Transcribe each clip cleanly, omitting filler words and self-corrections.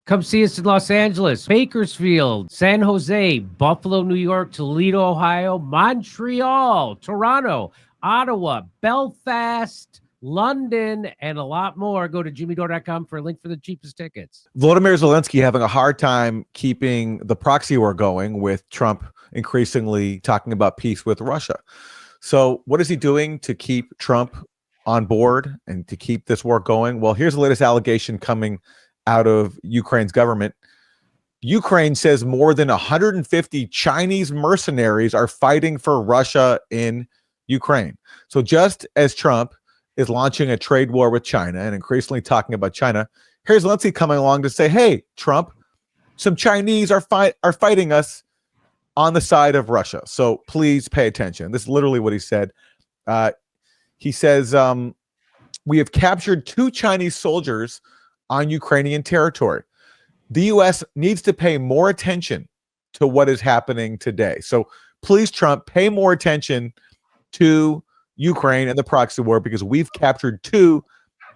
Come see us in Los Angeles, Bakersfield, San Jose, Buffalo, New York, Toledo, Ohio, Montreal, Toronto, Ottawa, Belfast, London, and a lot more. Go to jimmydore.com for a link for the cheapest tickets. Volodymyr Zelensky having a hard time keeping the proxy war going, with Trump increasingly talking about peace with Russia. So what is he doing to keep Trump on board and to keep this war going? Well, here's the latest allegation coming out of Ukraine's government. Ukraine says more than 150 Chinese mercenaries are fighting for Russia in Ukraine. So just as Trump is launching a trade war with China and increasingly talking about China, here's Zelensky coming along to say, hey, Trump, some Chinese are fighting us on the side of Russia. So please pay attention. This is literally what he said. He says, we have captured 2 Chinese soldiers on Ukrainian territory. The U.S. needs to pay more attention to what is happening today. So please, Trump, pay more attention to Ukraine and the proxy war, because we've captured 2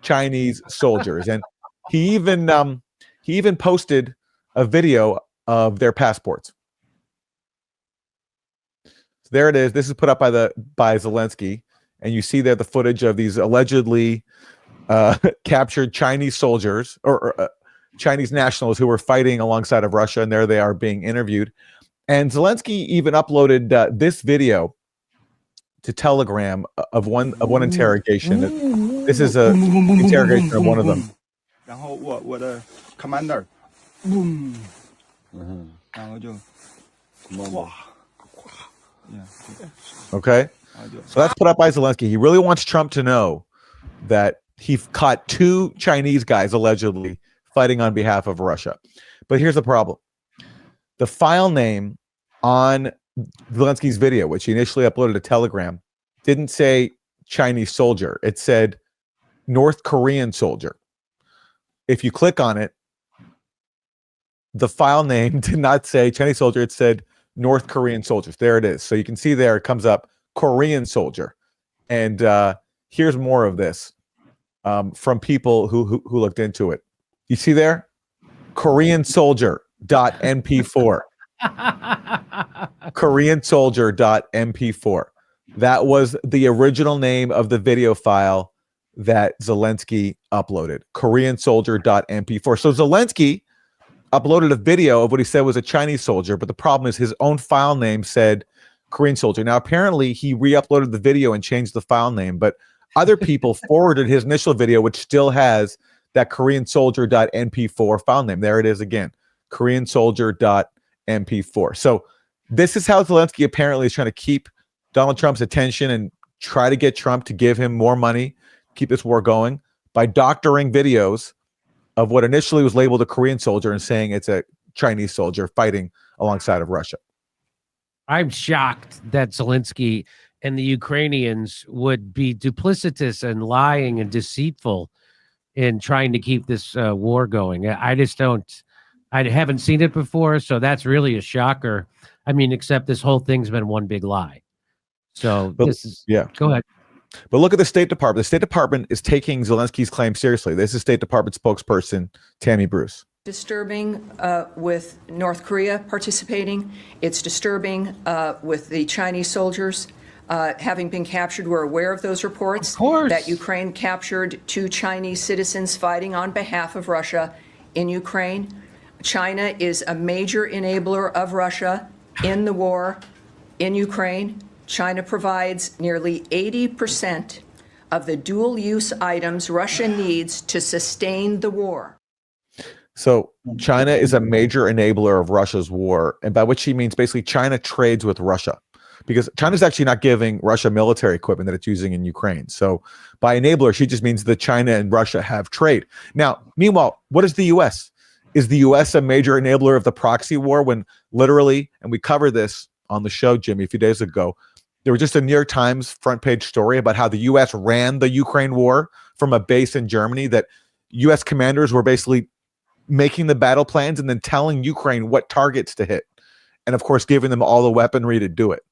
Chinese soldiers. And he even posted a video of their passports. So there it is. This is put up by Zelensky, and you see there the footage of these allegedly captured Chinese soldiers or Chinese nationals who were fighting alongside of Russia, and there they are being interviewed. And Zelensky even uploaded this video to Telegram of one interrogation. This is a interrogation of one of them. Commander. Okay, so that's put up by Zelensky. He really wants Trump to know that he caught 2 Chinese guys allegedly fighting on behalf of Russia. But here's the problem. The file name on Zelensky's video, which he initially uploaded to Telegram, didn't say Chinese soldier. It said North Korean soldier. If you click on it, the file name did not say Chinese soldier. It said North Korean soldiers. There it is. So you can see there it comes up Korean soldier. And here's more of this. From people who looked into it. You see there? Korean soldier.mp4. Korean soldier.mp4. That was the original name of the video file that Zelensky uploaded. Korean soldier.mp4. So Zelensky uploaded a video of what he said was a Chinese soldier, but the problem is his own file name said Korean soldier. Now, apparently he re-uploaded the video and changed the file name, but other people forwarded his initial video, which still has that Korean soldier.mp4 file name. There it is again, Korean soldier.mp4. So this is how Zelensky apparently is trying to keep Donald Trump's attention and try to get Trump to give him more money, keep this war going, by doctoring videos of what initially was labeled a Korean soldier and saying it's a Chinese soldier fighting alongside of Russia. I'm shocked that Zelensky and the Ukrainians would be duplicitous and lying and deceitful in trying to keep this war going. I haven't seen it before, so that's really a shocker. I mean, except this whole thing's been one big lie. So go ahead. But look at the State Department. The State Department is taking Zelensky's claim seriously. This is State Department spokesperson Tammy Bruce. Disturbing with North Korea participating. It's disturbing with the Chinese soldiers having been captured. We're aware of those reports that Ukraine captured 2 Chinese citizens fighting on behalf of Russia in Ukraine. China is a major enabler of Russia in the war in Ukraine. China provides nearly 80% of the dual-use items Russia needs to sustain the war. So China is a major enabler of Russia's war, and by which she means basically China trades with Russia, because China's actually not giving Russia military equipment that it's using in Ukraine. So by enabler, she just means that China and Russia have trade. Now, meanwhile, what is the U.S.? Is the U.S. a major enabler of the proxy war when literally, and we covered this on the show, Jimmy, a few days ago, there was just a New York Times front page story about how the U.S. ran the Ukraine war from a base in Germany, that U.S. commanders were basically making the battle plans and then telling Ukraine what targets to hit. And of course, giving them all the weaponry to do it.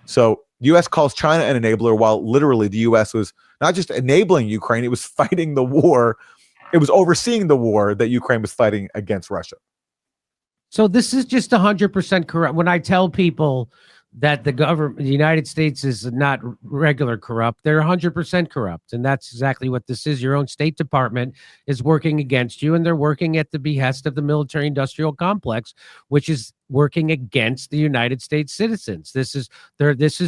So the U.S. calls China an enabler, while literally the U.S. was not just enabling Ukraine, it was fighting the war It was overseeing the war that Ukraine was fighting against Russia. So this is just 100% corrupt. When I tell people that the government, the United States is not regular corrupt, they're 100% corrupt. And that's exactly what this is. Your own State Department is working against you, and they're working at the behest of the military industrial complex, which is working against the United States citizens. This is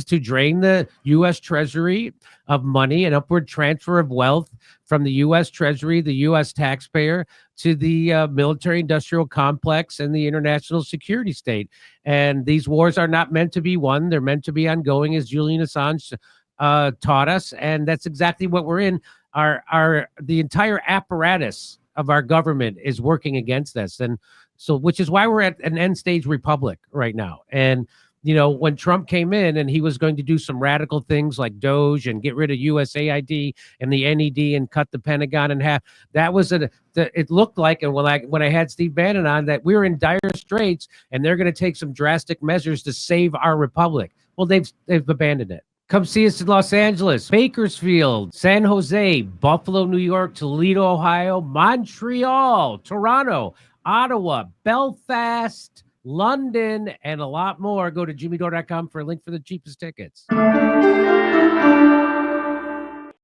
to drain the U.S. Treasury of money, an upward transfer of wealth from the U.S. Treasury, the U.S. taxpayer, to the military industrial complex and the international security state. And these wars are not meant to be won. They're meant to be ongoing, as Julian Assange taught us. And that's exactly what we're in. The entire apparatus of our government is working against us. And so, which is why we're at an end stage republic right now. And, you know, when Trump came in and he was going to do some radical things like Doge and get rid of USAID and the NED and cut the Pentagon in half, that was it looked like, and when I had Steve Bannon on, that we were in dire straits and they're going to take some drastic measures to save our republic. Well, they've abandoned it. Come see us in Los Angeles, Bakersfield, San Jose, Buffalo, New York, Toledo, Ohio, Montreal, Toronto, Ottawa, Belfast, London, and a lot more. Go to jimmydore.com for a link for the cheapest tickets.